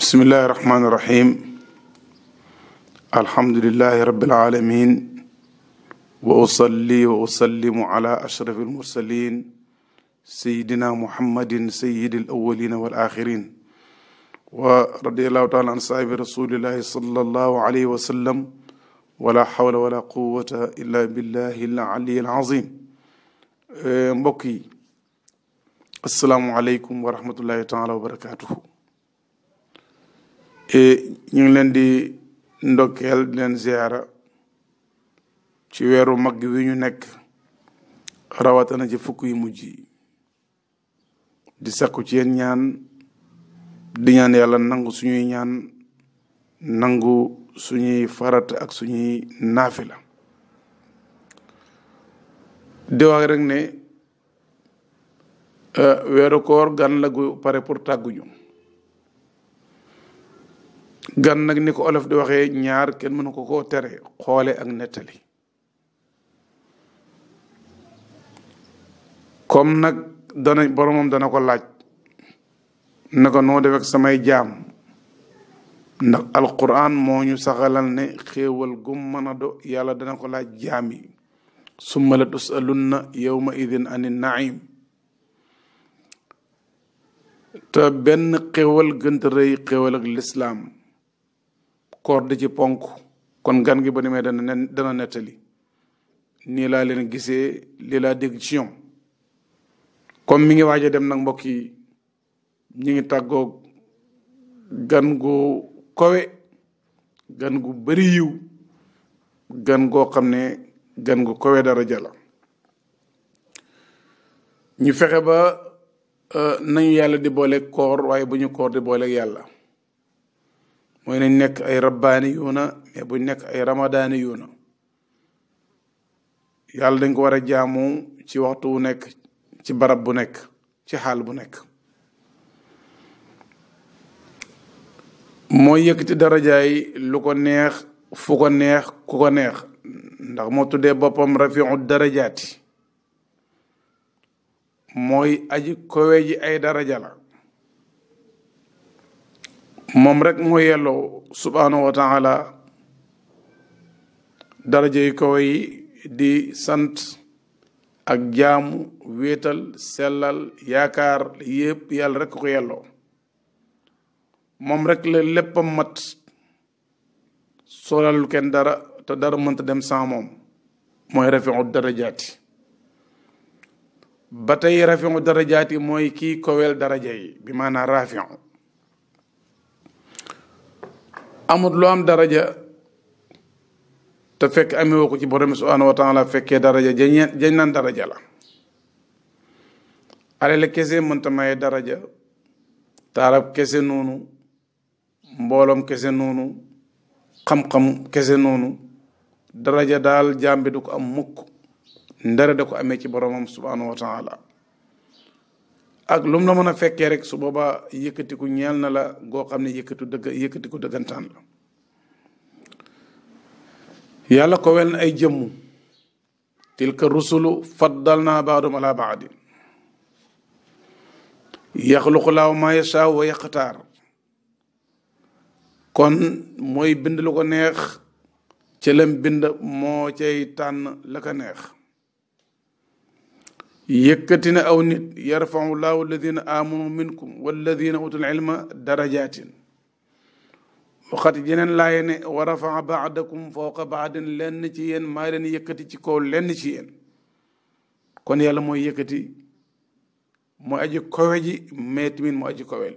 bismillahi irrahmani irrahim alhamdulilahi rabbil alamin wa usalli wa usallimu ala ashraf almursalin sayidina muhammadin sayidi alawalina wal axirin wa radiallahu taala an saahibi rasulillahi sallallahu alayhi wa sallam wala hawla wala quwata illa billahi al ali al azim. mbokk yi asalaamualeykum wa rahmatullahi taala wa barakatuhu. ñu ngi leen di ndokkeel di leen ziara ci weeru mag wi ñu nekk rawatana ci fukk yu mujj yi di sakku ci yéen ñaan di ñaan yàlla nangu suñuy ñaan nangu suñuy farat ak suñuy naafila di wax rek ne weeru koor gan la gu pare pour tàgguñu gan nag ni ko olof di waxee ñaar kenn mënu ko koo tere xoole ak nettali comme nag boromam dana ko laaj na ko noo def ak samay jaam ndax alquran moo ñu saxalal ne xéewal gum mën a do yàlla dana ko laaj jaam yi summa la tusalunna yawma idin ani naim te benn xéewal gënta rëy xéewal ak lislaam koor di ci ponk kon gan gi ba demee dana nettali nii laa leen gisee lii laa dégg ci ñoom comme mi ngi waaj a dem nag mbokk yi ñi ngi tàggoog gan gu kowe gan gu bëri yiw gan goo xam ne gan gu kowe daraja la ñu fexe ba nañu yàlla di booleeg koor waaye bu ñu koor di booleeg yàlla mooy nañ nekk ay rabbaani yuuna mais buñ nekk ay ramadaani yuuna yàlla dañ ko war a jaamu ci waxtu wu nekk ci barab bu nekk ci xaal bu nekk mooy yëkkati darajaay lu ko neex fu ko neex ku ko neex ndax moo tuddee boppam rafiu darajaati mooy aji kowe ji ay daraja la moom rek moo yelloo subhaanahu wa taala daraja yu kawe yi di sant ak jaamu wéetal sellal yaakaar yépp yàlla rek ko yelloo moom rek la léppam mat solalul kenn dara te dara mënta dem sans moom mooy rafiu darajaati ba tey rafiu darajaati mooy kii kowel daraja yi bi maanaam rafiu amut lu am daraja te fekk amewoo ko ci borom subhanahu wa taala fekkee daraja jañ naan daraja la alal kese mënta maye daraja taarab kese noonu mbooloom kese noonu xam-xam kese noonu daraja daal jàmbi du ko am mukk ndara da ko amee ci boromam subhanahu wa taala ak lu mu la mën a fekkee rek su boobaa yëkkatiku ñeel na la goo xam ne yëkkatiku dëggantaan la yàlla ko wel na ay jëmmu tilka rusulu faddalna baadum ala baadin yaxluqu laahu ma yashaa wa yaqtaar kon mooy bind lu ko neex ci lam bind moo cay tànn la ko neex yëkkati na aw nit yarfau llahu alladina amanu minkum walladina utul ilma darajatin waxat jeneen laaye ne wa rafaa baadakum fawqa baadin lenn ci yéen maa leen yëkkati ci kaw lenn ci yéen kon yàlla mooy yëkkati mooy aji kowe ji mais tamit moo aji kowel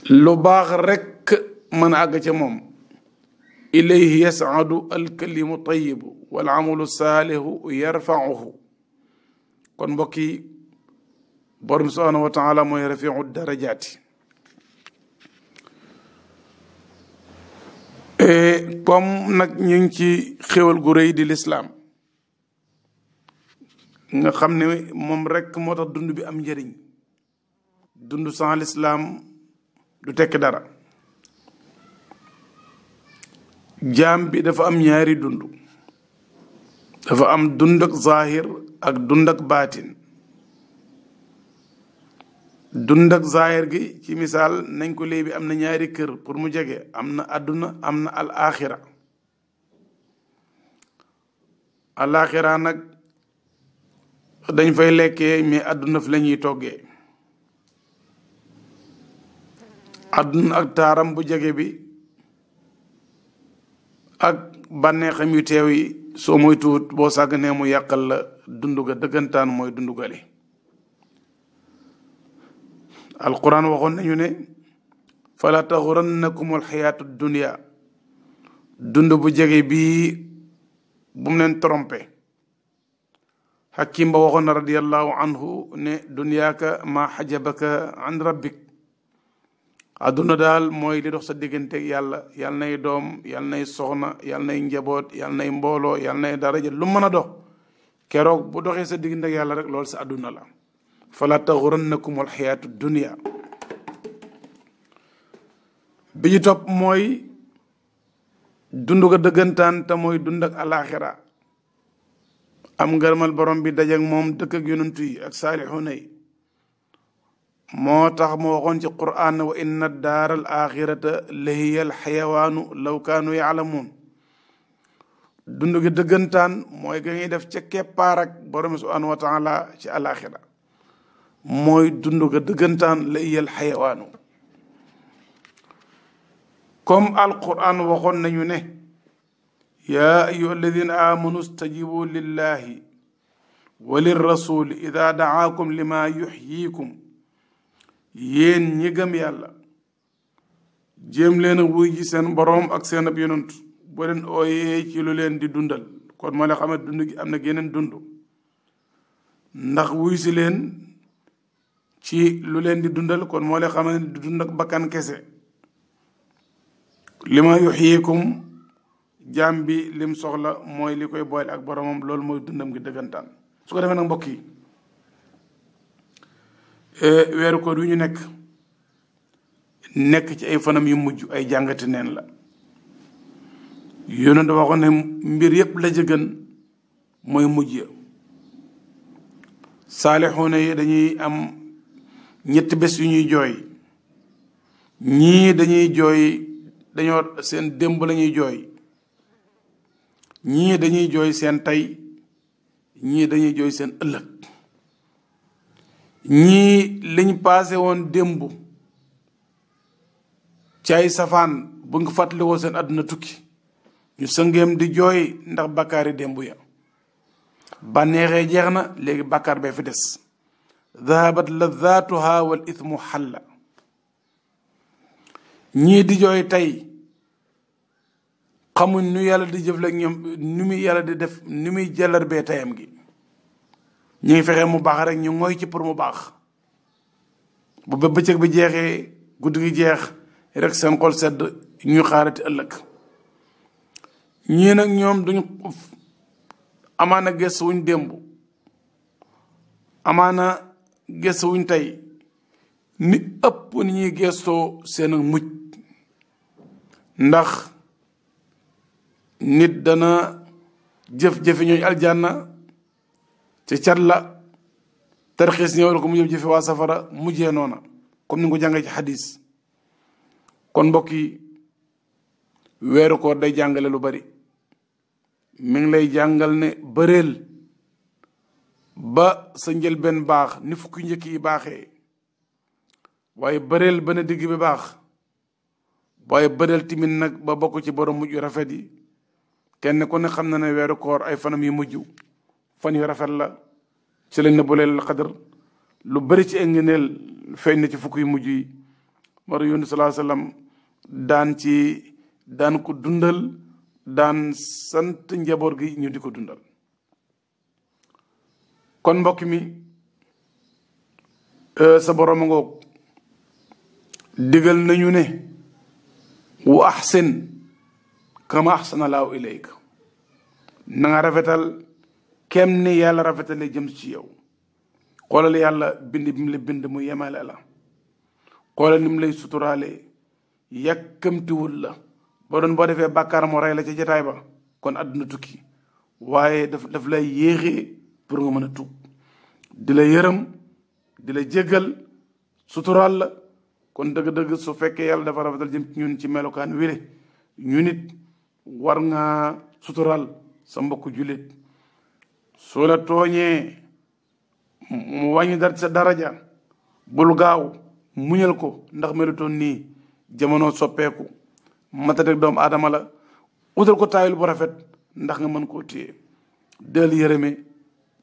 lu baax rekk mën a àgg ca moom ilayhi yas'adu alkalimu tayibu wal amalu saalihu yarfauhu kon mbokk yi borom subhanahu wa taala mooy rafiu darajaati comme nag ñu ngi ci xéwal gu rëy di lislaam nga xam ne moom rek moo tax dund bi am njëriñ dund sans lislaam du tekk dara jaam bi dafa am ñaari dund dafa am dund ak zahir ak dund ak baatin dund ak zaahir gi ci misaal nañ ko léebi am na ñaari kër pour mu jege am na àdduna am na al axira. al axira nag dañ fay lekkee mais àdduna fi la ñuy toggee. àdduna ak taaram bu jege bi ak bànneexam yu teew yi soo moy tuut boo sàgganee mu yàqal la dundu ga dëggantaan mooy dundu gale. alquran waxoon nañu ne fala taxurannakum alxayaatu dunia dund bu jege bii bu mu leen trompé. Hakim ba waxoon na radiallahu anhu ne duniyaaka ma xajabaka an rabbik àdduna daal mooy li dox sa digganteeg yàlla yàlla nay doom yàlla nay soxna yàlla nay njaboot yàlla nay mbooloo yàlla nay daraja lu mën a dox keroog bu doxee sa digganteeg yàlla rek loolu sa àdduna la. fala taxurannakum alxayaatu dunia. bi ñu topp mooy dund ga dëggantaan te mooy dund ak alaxira am ngërmal borom bi dajak moom dëkk ak yonantu yi ak saalixuuna yi. moo tax mu waxoon ci qur'an wa inna daara al axirata la hiya al xayawaanu law kaanu yaalamuun. dund gi dëggantaan mooy ga ñuy def ca keppaar ak borom subhanahu wa taala ci alaxira mooy dund ga dëggantaan la hiya al xayawaanu. comme alquran waxoon nañu ne yaa ayuha alladina amanu stajibu lillahi wa lirrasuli ida daakum lima yuxyikum. yéen ñi gëm yàlla jéem leen a wuy ji seen boroom ak seen ab yonent boo leen ooyee ci lu leen di dundal kon moo la xam ne dund gi am na geneen dund ndax wuy si leen ci lu leen di dundal kon moo la xam ne di dund ak bakkan kese. li ma yuxyikum jaam bi lim soxla mooy li koy boole ak boromam loolu mooy dundam gi dëggantaan. su ko defee nag mbokk yi weeru koor yu ñu nekk ci ay fanam yu mujj ay jàngati neen la. yonent dafa waxoon ne mbir yépp la ca gën mooy mujj ya. saalixuuna yi dañuy am ñetti bés yu ñuy jooy. ñii dañuy jooy dañoo seen démb la ñuy jooy. ñii dañuy jooy seen tey ñii dañuy jooy seen ëllëg. ñii liñ paase woon démb ci ay safaan bu nga fàttaliwoo seen àdduna tukki ñu sëngeem di jooy ndax bàkkaari démb ya. bànneexee jeex na léegi bàkkaar bee fi des. dhahabat ladatuha wal ithmu xalla. ñii di jooy tey xamuñ nu yàlla di jëfle ak ñoom nu muy yàlla di def nu muy jàllar bee tayam gi. ñu ngi fexe mu baax rek ñu ngoy ci pour mu baax bu ba bëccëg bi jeexee guddi gi jeex rek seen xol sedd ñu xaarati ëllëg. ñii nag ñoom duñu amaana gëstu wuñ démb amaana gëstu wuñ tey ni ëpp ni ñuy gëstoo seen ak mujj. ndax nit dana jëf-jëfi ñooñu aljanna ci cat la tarxiis ñëwal ko mu jëf-jëfi waa safara mujjee noona comme ni nga ko jàngee ci xadis. kon mbokk yi weeru koor day jàngale lu bari. mi ngi lay jàngal ne bëreel ba sa njëlbeen baax ni fukki njëkk yi baaxee waaye bëreel ba na digg bi baax waaye bëreel timit nag ba bokk ci borom mujj rafet yi. kenn ku ne xam na ne weeru koor ay fanam yu mujj fan yu rafet la ci lañ ne bu leel xadar lu bari ci ngëneel feeñ na ci fukk yu mujj yi. war yonent sallallahu alayhi wasallam daan ko dundal daan sant njaboot gi ñu di ko dundal. kon mbokk mi sa borom a ngoog digal nañu ne wa ahsin kama ahsana Allahu ilayka na nga rafetal kem ni yàlla rafetale jëm ci yow. xoolal yàlla bind bi mu la bind mu yemale la. xoolal ni mu lay suturaale yàkkamtiwul la ba doon boo defee bàkkaar moo rey la ca jataay ba kon àdduna tukki waaye daf lay yéexee pour nga mën a tuub di la yërëm di la jéggal suturaal la kon dëgg-dëgg su fekkee yàlla dafa rafetal jëm ci ñun ci melokaan wile ñu nit war nga suturaal sa mbokku jullit soo la tooñee mu wàññi dara sa daraja bul gaaw muñal ko ndax melutoon nii jamono soppeeku matatek doomu aadama la utal ko taayul bu rafet ndax nga mën koo téye del yërëme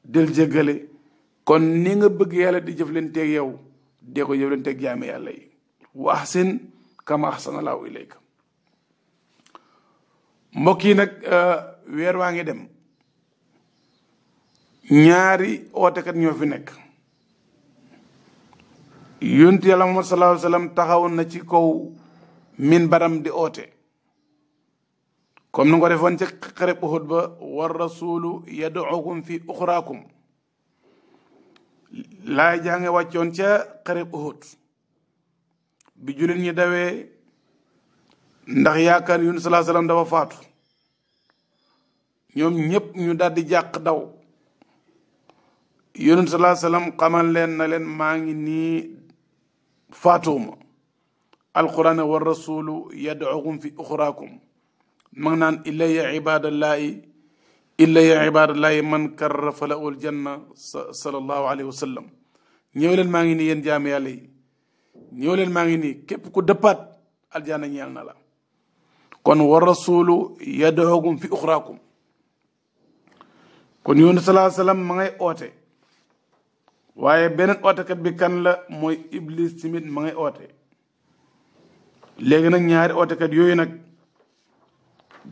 del jéggale kon ni nga bëgg yàlla di jëflanteeg yow dee ko jëflanteeg jaame yàlla yi wa ahsin kama ahsana Allahu ilayka mbokk yi nag weer waa ngi dem ñaari ootekat ñoo fi nekk yonent yàlla Muhammad sallallahu alayhi wa sallam taxawoon na ci kaw min baram di oote comme ni nga ko defoon ci xareb Uhud ba war rasulu yad'ukum fi uxraakum laay jànge wàccoon ca xareb Uhud bi jullit ñi dawee ndax yaakaar yonent sallallahu alayhi wa sallam dafa faatu ñoom ñëpp ñu daal di jàq daw yonent sallallahu alayhi wa sallam xamal leen na leen maa ngi nii faatuuma alquran war rasulu yad'ukum fi uxraakum ma ngi naan illaya ibadallahi man karra falahul janna sallallahu alayhi wa sallam ñëw leen maa ngi nii yéen jaam yàlla yi ñëw leen maa ngi nii képp ku dëppaat aljanna ñeel na la kon war rasulu yad'ukum fi uxraakum kon yonent sallallahu alayhi wa sallam ma ngay oote waaye beneen ootekat bi kan la mooy iblis tamit ma ngay oote léegi nag ñaari ootekat yooyu nag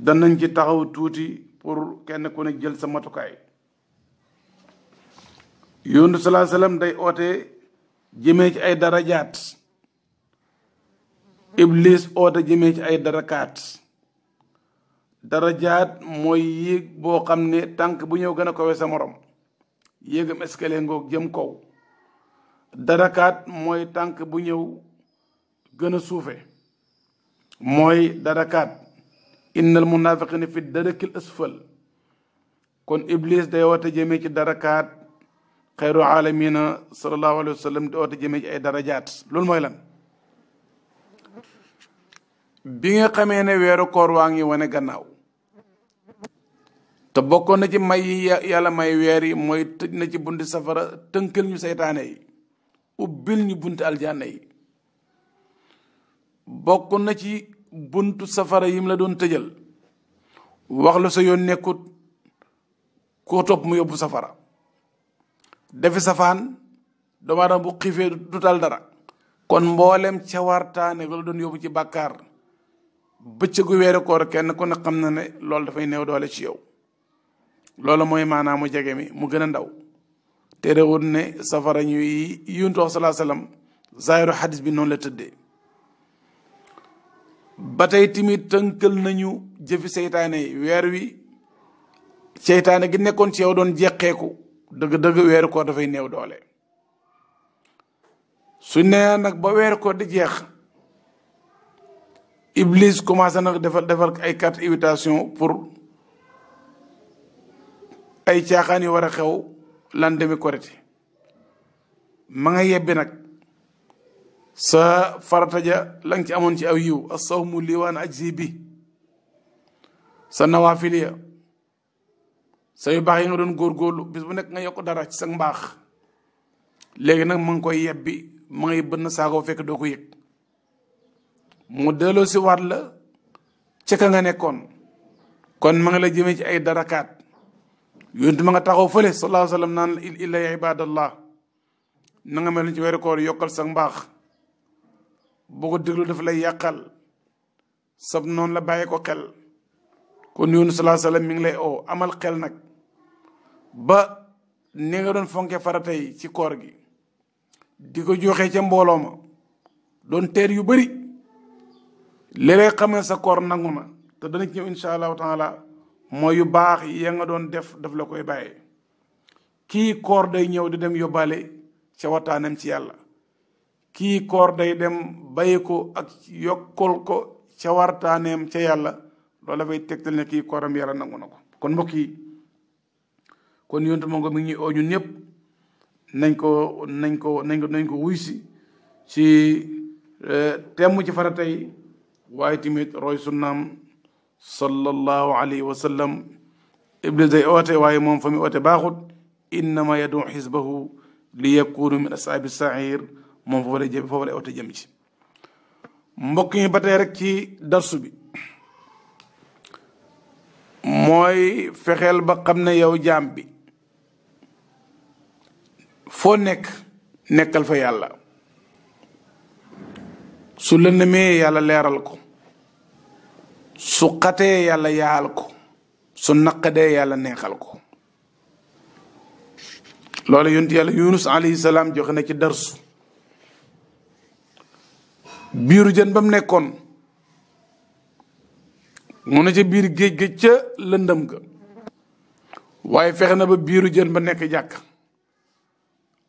danañ ci taxaw tuuti pour kenn ku ne jël sa matukaay yonent sallallahu alayhi wa sallam day oote jëmee ci ay darajaat iblis oote jëmee ci ay darajaat mooy yéeg boo xam ne tànk bu ñëw gën a kawe sa morom yéegam escalier ngoog jëm kaw darakaat mooy tànk bu ñëw gën a suufe mooy darakaat innal munafiqina fi darakil asfal kon iblis day woote jëmee ci darakaat xayru alamina sallallahu alayhi wa sallam di woote jëmee ci ay darajaat loolu mooy lan bi nga xamee ne weeru koor waa ngi wane gannaaw te bokkoon na ci may yi yàlla may weer yi mooy tëj na ci bunti safara tënkal ñu seytaane yi ubbil ñu bunti aljanna yi bokk na ci buntu safara yim la doon tëjal wax la sa yoon nekkut koo topp mu yóbbu safara defi safaan doomu aadama bu xiifee du tal dara kon mboolem cawartaane la doon yóbbu ci bàkkaar bëccëgu weeru koor kenn ku ne xam na ne loolu dafay néew doole ci yow loolu mooy maanaam mu jege mi mu gën a ndaw te réewut ne safara ñuy yuntu wax salaa sallam zaahiru xadis bi noonu la tëddee ba tey tamit tënkal nañu jëfi seytaane yi weer wi seytaane gi nekkoon ci yow doon jeqeeku dëgg-dëgg weeru koor dafay néew doole su nee nag ba weeru koor di jeex iblis commencé nag defal ay carte invitation pour ay caaxaan yu war a xew lan demi korité ma nga yebbi nag sa farata ja la nga ci amoon ci aw yiw as-sawmu li waan ajzi bi sa nawaafil ya sa yu baax yi nga doon góorgóorlu bis bu nekk nga yokk dara ci sa mbaax léegi nag ma ngi koy yebbi ma ngay bënn saako fekk doo ko yëg mu delloo si waat la ca ka nga nekkoon kon ma nga la jëmee ci ay darakaat yonent ma nga taxaw fële sallallahu alayhi wa sallam naan illa ya ibadallah na nga mel ni ci weeru koor yokkal sa mbaax boo ko déglu dafa lay yàqal sab noonu la bàyyi ko xel kon yonent sallallahu alayhi wa sallam mi ngi lay oo amal xel nag ba ni nga doon fonke farata yi ci koor gi di ko joxee ca mbooloo ma doon teer yu bëri léeg-léeg xam ne sa koor nangu na te dana ci ñëw insha allahu taala mooy yu baax ya nga doon def daf la koy bàyyee kii koor day ñëw di dem yóbbaale ca waxtaanam ci yàlla kii koor day dem bàyyi ko ak yokkal ko ca wartaaneem ca yàlla loolu dafay tegtal ne kii kooram yàlla nangu na ko kon mbokk yi kon yontu ma ngo mi ngi ñuy oo ñun ñëpp nañ ko wuy si ci temm ci faratay waaye tamit roy sunnaam sallallahu alayhi wa sallam. iblis day oote waaye moom fa mu oote baaxut. innama yadu xisbahu li yakunu min ashaabi sair moom foofu lay oote jëm ci. mbokk yi ba tey rek ci darsu bi mooy fexeel ba xam ne yow jaam bi foo nekk nekkal fa yàlla. su lëndëmee yàlla leeral ko, su xatee yàlla yaal ko, su naqadee yàlla neexal ko. loolu yonent yàlla Yunus alayhi salaam joxe na ci darsu. biiru jën ba mu nekkoon mu ne ca biir géej ga ca lëndëm ga, waaye fexe na ba biiru jën ba nekk jàkk.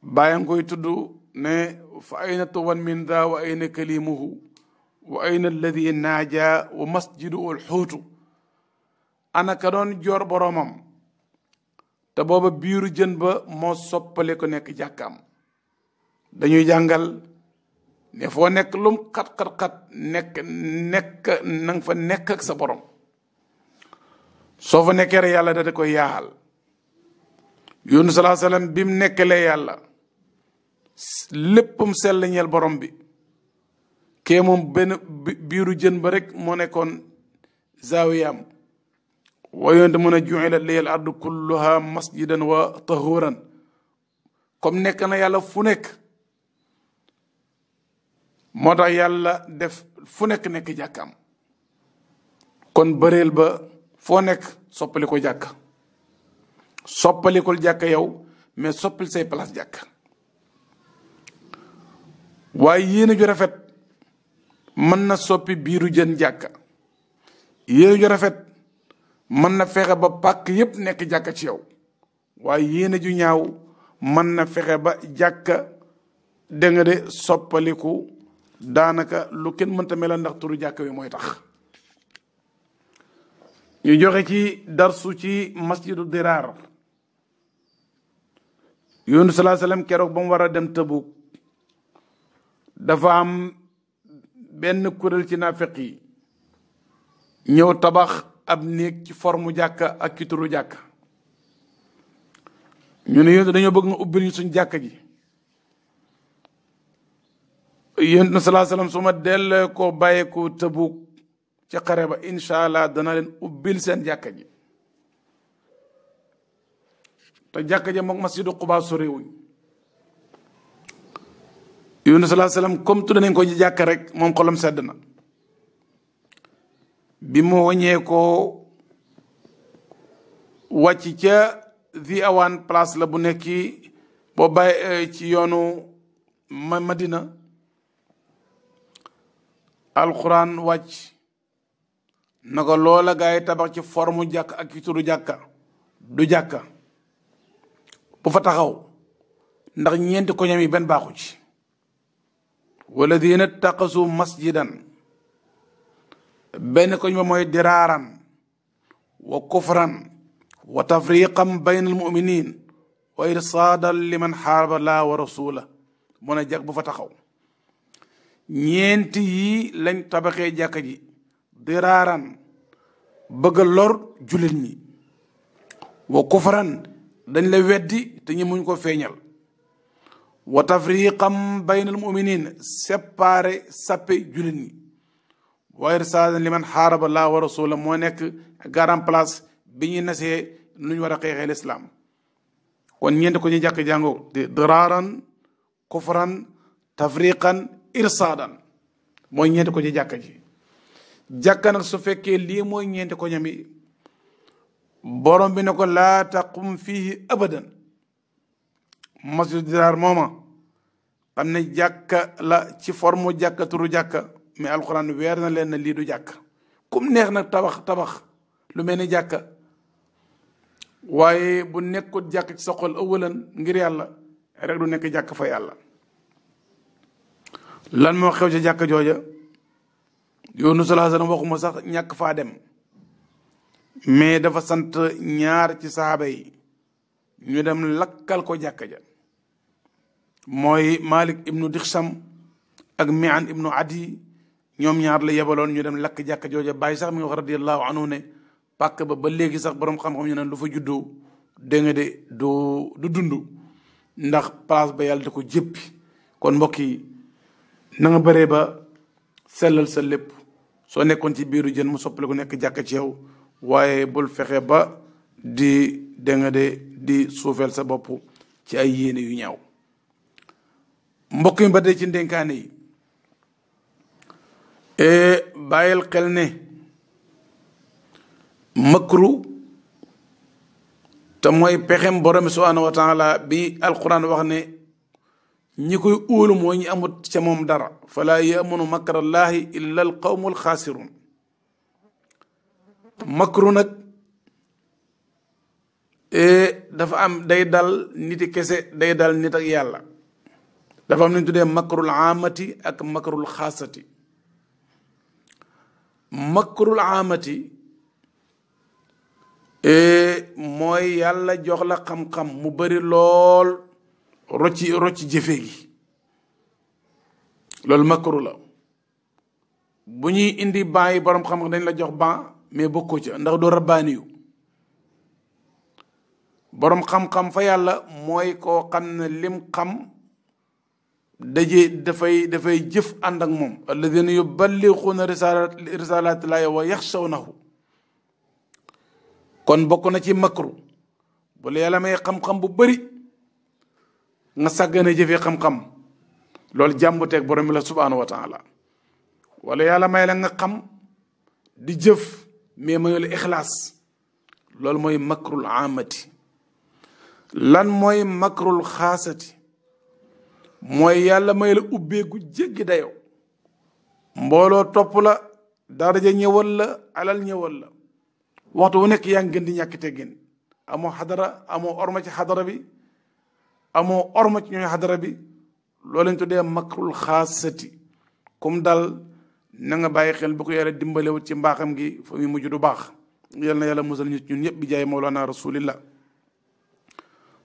bàyyi nga koy tudd ne fa ayna tuwan min daa wa ayna kalimuhu wa ayna alladi naaja wa masjidu al xuutu. ana ka doon joor boroomam te booba biiru jën ba moo soppale ko nekk jàkkaam. dañuy jàngal ne foo nekk lum xat nekk nang fa nekk ak sa borom. soo fa nekkee rek yàlla da koy yaaxal. Yunus salaa sallam bi mu nekkalee yàlla léppam sell ñeel borom bi. kee moom benn biiru jën ba rek moo nekkoon zaawiyam. wayoonte mën a ju'ilat liyal ardu kulluha masjidan wa tahuran. comme nekk na yàlla fu nekk moo tax yàlla def fu nekk jàkkaam. kon bëreel ba foo nekk soppali ko jàkk. soppalikul jàkk yow mais soppil say place jàkk. waaye yéene ju rafet mën na soppi biiru jën jàkka. yéene ju rafet mën na fexe ba pàkk yépp nekk jàkka ci yow. waaye yéene ju ñaaw mën na fexe ba jàkka da nga de soppaliku daanaka lu kenn mënta mel ndax turu jàkka wi mooy tax. ñu joxe ci darsu ci masjidu diraar. Yunus salaa sallam keroog ba mu war a dem Tabuk dafa am benn kuréel ci naafeq yi ñëw tabax ab néeg ci formu jàkka ak ci turu jàkka. ñu ne yéen dañoo bëgg nga ubbil ñu suñ jàkka ji. Yonent salaa sallam su ma dellee koo bàyyeeku Tabuk ci xare ba incha allah dana leen ubbil seen jàkka ji. te jàkka ja mook masjidu Quba sorewuñ. Yunus salaa sallam comme tudd nañ ko ci jàkka rek moom xolam sedd na. bi mu waññee ko wàcc ca Zi Awaan place la bu nekki boo bàyyi ci yoonu Madina. alquran wàcc na ko loola gaa yi tabax ci formu jàkk ak ci turu jàkka du jàkka bu fa taxaw ndax ñeenti koñam yi benn baaxu ci. walladina taqasu masjidan benn koñ ba mooy diraaran wa kufran wa tafriqan bayna almuminin wa irsaadan liman xaaraba laa wa rasula mu ne jàkk bu fa taxaw. ñeenti yi lañ tabaxee jàkka ji. diraaran bëgg a lor jullit ñi. wa kufran dañ la weddi te ñi muñ ko feeñal. wa tafriqam bayna al muminin séparé sappe jullit ñi. wa irsaadan liman xaaraba laa wa rasula moo nekk garan place bi ñuy nasee nu ñu war a xeexee lislaam. kon ñeenti ko ñu jàkk jàngoo diraaran kufran tafriqan irsaadan mooy ñeenti ko ci jàkka ji. jàkka nag su fekkee lii mooy ñeenti ko ñami borom bi ne ko laa taqum fihi abadan. masjidu diraar mooma xam ne jàkka la ci forme jàkka turu jàkka mais alxuraan weer na leen na lii du jàkka. kum neex nag tabax lu mel ni jàkka waaye bu nekkut jàkk ci sa xol ëwalan ngir yàlla rek du nekk jàkk fa yàlla. lan moo xew ci jàkka jooja Yunus sallallahu alayhi wasallam waxuma sax ñàkk faa dem mais dafa sant ñaar ci saaba yi ñu dem lakkal ko jàkka ja mooy Malik ibnu Dixam ak Mi'an ibnu Adi ñoom ñaar la yebaloon ñu dem lakk jàkka jooja. bàyyi sax mi nga wax radiyallahu anhu ne pàkk ba léegi sax borom xam-xam ñu ne lu fa juddoo dégg nga de du dund ndax place ba yàlla da ko jéppi. kon mbokk yi na nga bëree ba sellal sa lépp. soo nekkoon ci biiru jën mu soppali ko nekk jàkka ci yow, waaye bul fexe ba di dégg nga de di suufeel sa bopp ci ay yéene yu ñaaw. mbokk yi ba dee ci ndénkaane yi bàyyil xel ne makru te mooy pexem borom subhanahu wa taala bi alquran wax ne ñi koy óolu mooy ñi amut ca moom dara. fala yamunu makrallahi illa al qawmu alxaasirun. makru nag dafa am day dal niti kese, day dal nit ak yàlla. dafa am lu ñu tuddee makrul amati ak makrul xaasati. makrul amati mooy yàlla jox la xam-xam mu bari lool rocci jëfe gi, loolu makru la. bu ñuy indi ban yi borom xam dañ la jox ban mais bokkoo ca ndax doo rabbaani yu. borom xam-xam fa yàlla mooy koo xam ne lim xam dafay jëf ànd ak moom. alladina yuballighuuna risalatillahi wa yaxshawnahu. kon bokk na ci makru bu la yàlla may xam-xam bu bari nga sàggane jëfee xam-xam, loolu jàmbuteeg borom bi la subhanahu wa taala. wala yàlla may la nga xam di jëf mais mayu la ixlaas, loolu mooy makrul amati. lan mooy makrul xaasati? mooy yàlla may la ubbeegu jéggi dayoo, mbooloo topp la, daraja ñëwal la, alal ñëwal la, waxtu wu nekk yaa ngi gën di ñàkk teggin. amoo xadara, amoo orma ci xadara bi, amoo orma ci ñooy xadara bi. loolu lañ tuddee makrul xaasati. comme dal na nga bàyyi xel bu ko yàlla dimbalewut ci mbaaxam gi fa muy mujj du baax. yal na yàlla musal ñu ñun ñëpp bi jaay mawlana rasulillah.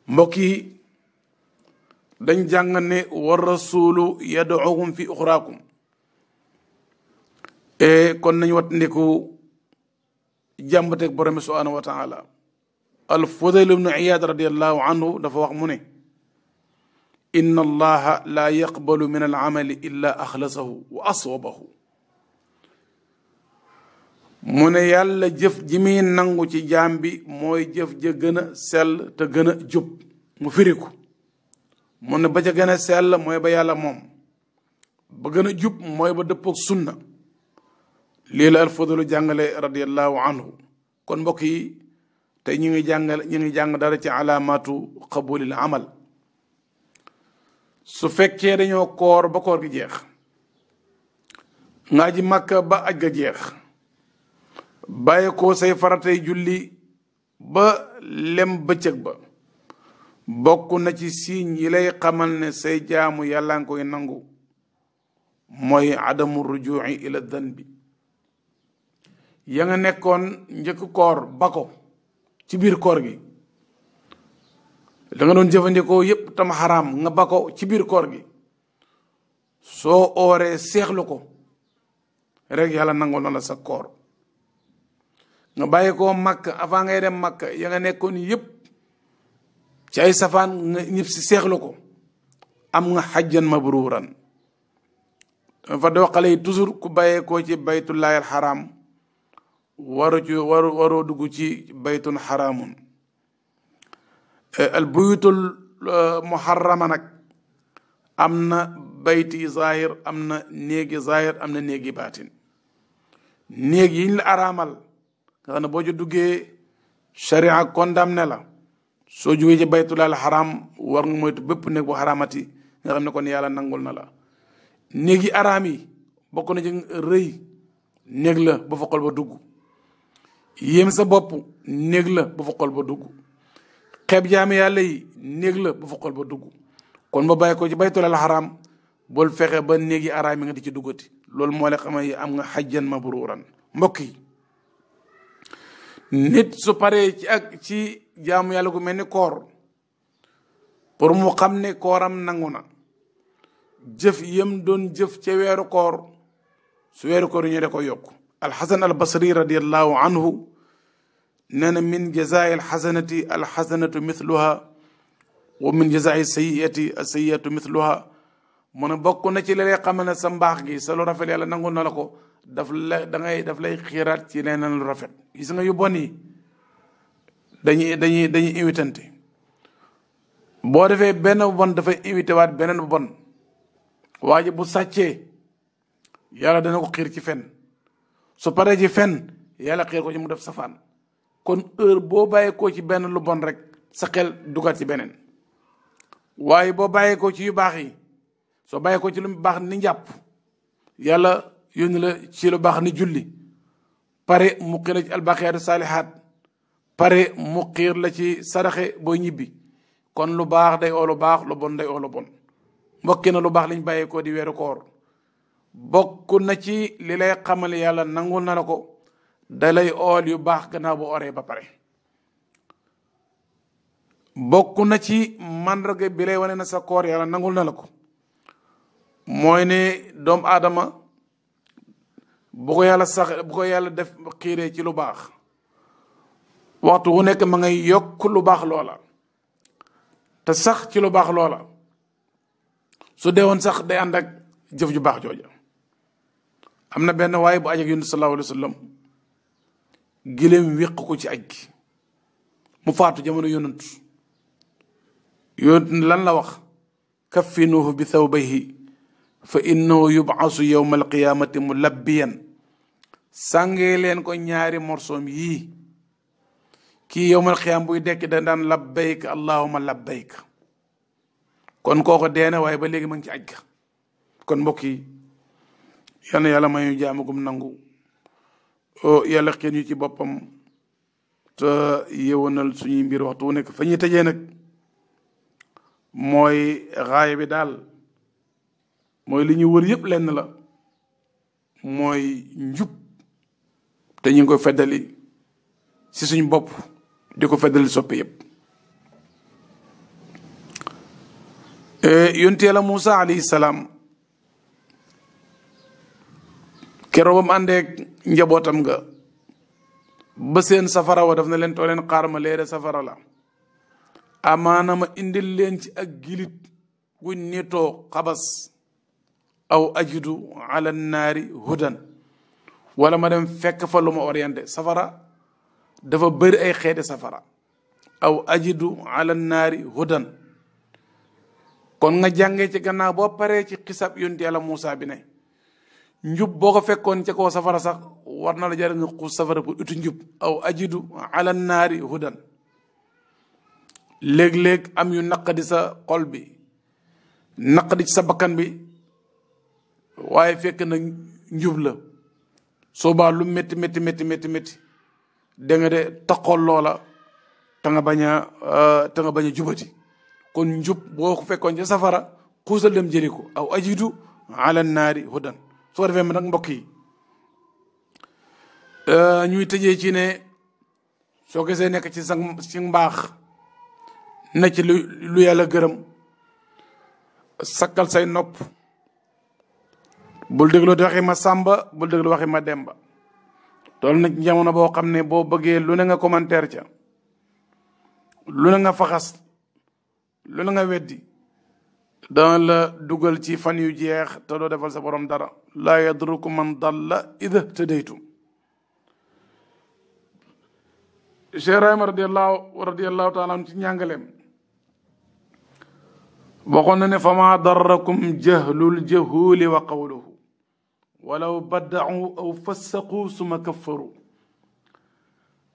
mbokk yi dañ jàng ne wa rasulu yad'uhum fi uxraakum. kon nañ wat ndiku jàmbateeg borom bi subhanahu wa taala. al Fudayl ibnu Iyaad radiallahu anhu dafa wax mu ne inna allaha la yaqbalu min al amali illa axlasahu wa aswabahu. mu ne yàlla jëf ji muy nangu ci jaam bi mooy jëf ja gën a sell te gën a jub. mu firiku mu ne ba ca gën a sell mooy ba yàlla moom, ba gën a jub mooy ba dëppoog sunna. lii la alfadalu jàngale radiallahu anhu. kon mbokk yi tey ñu ngi jàng dara ci alaamatu qabulil amal. su fekkee dañoo koor ba koor gi jeex, nga aji Makka ba aj ga jeex, bàyyi ko say faratay julli ba lem bëccëg ba, bokk na ci siiñ yi lay xamal ne say jaamu yàlla nga koy nangu mooy adamu rujuci ila danbi. ya nga nekkoon njëkk koor ba ko ci biir koor gi, da nga doon jëfandikoo yépp tam xaraam nga ba ko ci biir koor gi, soo ooree seexlu ko rek yàlla nangul na la sa koor. nga bàyyi koo Makka avant ngay dem Makka ya nga nekkoon yépp ci ay safaan nga ñëpp si seexlu ko, am nga xajjan mabruuran. dafa doo xale yi toujours ku bàyyee koo ci baytullahi al xaraam waroo dugg ci baytun xaraamun. al buyutul muharrama nag am na bayti zahir, am na néegi zahir, am na néegi baatin. néeg yiñ la araamal nga xam ne boo ci duggee sharia condamné la, soo jógee ci baytullahi al xaraam war nga moytu bépp néeg bu xaraamati nga xam ne kon yàlla nangul na la. néeg yi araam yi bokk na ci rëy, néeg la ba fa xol ba dugg. yéem sa bopp néeg la ba fa xol ba dugg. xeeb jaami yàlla yi néeg la ba fa xol ba dugg. kon ba bàyyi ko ci baytullahi al xaraam bul fexe ba néeg yi araam yi nga di ci duggati. loolu moo la xamal yi am nga xajjan mabruuran. mbokk yi nit su paree ci jaamu yàlla gu mel ni koor, pour mu xam ne kooram nangu na, jëf yëm doon jëf ca weeru koor su weeru koor ñu de ko yokk. alxasan al basri radiallahu anhu nee na min jazaai alxasanati alxasanatu mithluha wa min jazaai sayiati asayatu mithluha mu ne bokk na ci li lay xamal ne sa mbaax gi sa lu rafet yàlla nangul na la ko daf lay xiiraat ci leneen lu rafet. gis nga yu bon yi dañuy invitante boo defee benn bu bon dafay invité waat beneen bu bon. waa ji bu sàccee yàlla dana ko xiir ci fen su paree ci fen yàlla xiir ko ci mu def safaan kon heure boo bàyyeekoo ci benn lu bon rek sa xel dugat ci beneen waaye boo bàyyeekoo ci yu baax yi soo bàyyeekoo ci lu baax ni njàpp yàlla yónni la ci lu baax ni julli pare mu xiir la ci albaqiyaatu saalihaat pare mu xiir la ci saraxe booy ñibbi kon lu baax day oo lu baax lu bon day oo lu bon. mbokki na lu baax liñ bàyyeekoo di weeru koor bokk na ci li lay xamal yàlla nangul na la ko da lay ool yu baax gannaaw bu oree ba pare. bokk na ci màndarga bi lay wane na sa koor yàlla nangul na la ko mooy ne doomu aadama bu ko yàlla def xiiree ci lu baax waxtu wu nekk ma ngay yokk lu baax loola te sax ci lu baax loola su dee woon sax day ànd ak jëf ju baax jooja. am na benn waaye bu aj ak yonent sallallahu alayhi wa sallam gileem wéq ko ci aj gi mu faatu jamono yonent lan la wax kaffinuhu bi thawbayhi fa innahu yub'asu yawma alqiyamati mulabbiyan sàngee leen ko ñaari morsoom yii kii yawmal qiyaam buy dekk da daan labbayk allahumma labbayk kon kooko deena waaye ba léegi ma ngi ci aj ga kon mbokk yi yal na yàlla may ñu jaamagum nangu yàlla xeen ñu ci boppam te yëwanal suñuy mbir waxtu wu nekk fa ñuy tëjee nag mooy raaya bi daal mooy li ñu wër yëpp lenn la mooy njub te ñu ngi koy feddali si suñ bopp di ko feddali soppi yëpp. yonent Yàlla Muusa alayhi salaam keroog ba mu àndeek njabootam nga ba seen safara wa daf na leen too leen xaar ma leere safara la amaana ma indil leen ci ak gilit guñ nitoo xabas aw ajidu ala naari hudan wala ma dem fekk fa lu ma orienté safara dafa bëri ay xeeti safara aw ajidu ala naari hudan kon nga jàngee ci gannaaw boo paree ci xisab yonent Yàlla Muusa bi ne njub boo ko fekkoon ca kaw safara sax war na la jar nga xuus safara pour uti njub aw ajidu ala naari hudan léeg-léeg am yu naqadi sa xol bi naqadi ci sa bakkan bi waaye fekk na njub la soo baa lu métti da nga de taxool loola te nga bañ a jubati kon njub boo ko fekkoon ca safara xuusal dem jëli ko aw ajidu ala naari hudan soo defee ma nag mbokk yi ñuy tëjee ci ne soo gisee nekk ci mbaax na ci lu yàlla gërëm sakkal say nopp bul déglu waxi ma sàmba bul déglu waxi ma demba tool nag jamono boo xam ne boo bëggee lu ne nga commentaire ca lu ne nga faxas lu ne nga weddi dana la dugal ci fan yu jeex te doo defal sa borom dara laa yadrukum man dalla ida tadaytum Cheikh Ibrahima radiallahu taala an ci njàngaleem waxoon na ne fama darrakum jahlul jahuli wa qawluhu walaw badda'u aw fassaqu suma kaffaru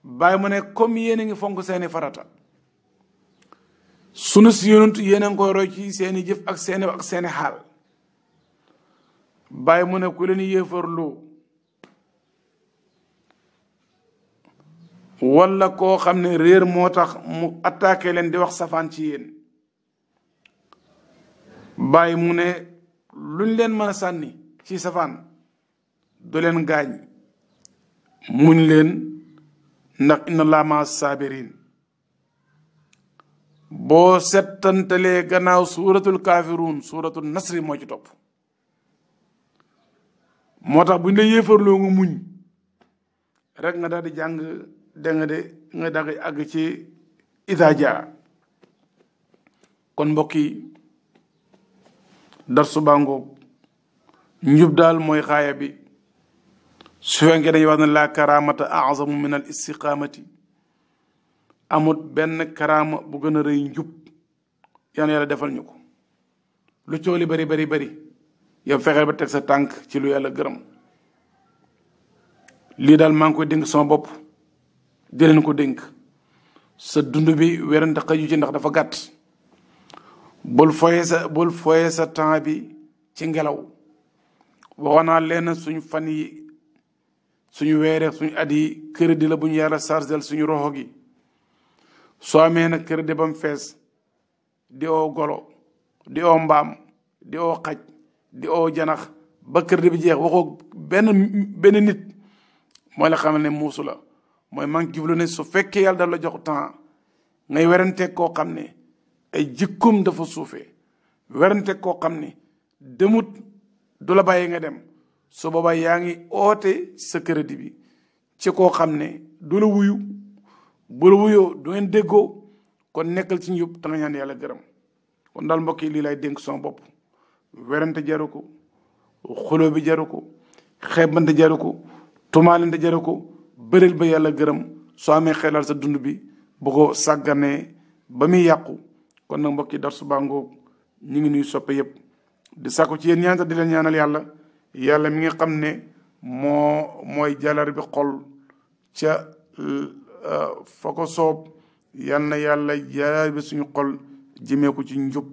bàyyi mu ne comme yéen a ngi fonk seeni farata sunu si yonent yéen a ngi koy roy ci seeni jëf ak seeni xaal bàyyi mu ne ku leen yéefarloo wala koo xam ne réer moo tax mu attaqué leen di wax safaan ci yéen bàyyi mu ne luñ leen mën a sànni ci safaan du leen gaañ muñ leen ndax inna allaha maa saabiriin boo settantalee gannaaw suuratul kaafiruun suuratul nasri moo ci topp. moo tax bu ñu la yéefarloo nga muñ rek nga daal di jàng nga daal di àgg ci idaa jaa. kon mbokk yi darsu baa ngoog njub daal mooy xaaya bi. su fekkee dañuy wax ne laa karaamata azamu min al istiqaamati amut benn karaama bu gën a rëy njub. yal na yàlla defal ñu ko. lu coow li bari bari bari yow fexeel ba teg sa tànk ci lu yàlla gërëm. lii daal maa ngi koy dénk sama bopp di leen ko dénk. sa dund bi werante xaju ci ndax dafa gàtt. bul foye sa temps bi ci ngelaw. waxoon naa leen suñu fan yi suñu weere suñu at yi crédit la bu ñu yàlla chargel suñu roxo gi. soo amee nag crédit ba mu fees di oo golo di oo mbaam di oo xaj di oo janax ba crédit bi jeex waxoo benn nit mooy la xamal ne muusu la. mooy maa ngi jublu ne su fekkee yàlla daf la jox temps ngay werante koo xam ne ay jikkum dafa suufee werante koo xam ne demut du la bàyyi nga dem su boobaa yaa ngi oote sa crédit bi ci koo xam ne du la wuyu. bu la wuyoo du ngeen déggoo kon nekkal ci njub te nga ñaan yàlla gërëm. kon daal mbokk yi lii lay dénk sama bopp. werante jaru ko xuloo bi jaru ko xeebante jaru ko tumaalante jaru ko bëril ba yàlla gërëm soo amee xelal sa dund bi bu ko sàgganee ba muy yàqu. kon nag mbokk yi darsu baa ngoog ñu ngi nuy soppe yëpp di sàkku ci yéen ñaanta di leen ñaanal yàlla mi nga xam ne mooy jalar bi xol ca fa ko soob. yal na yàlla jalar bi suñu xol jëmee ko ci njub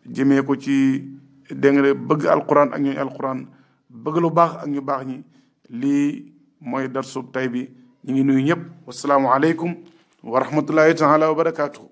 jëmee ko ci dégg nga bëgg alquran ak ñooñu alquran bëgg lu baax ak ñu baax ñi. lii mooy darsu tay bi ñu ngi nuyu ñëpp. wasalaamu aleykum wa rahmatullahi taala wa barakaatuhu.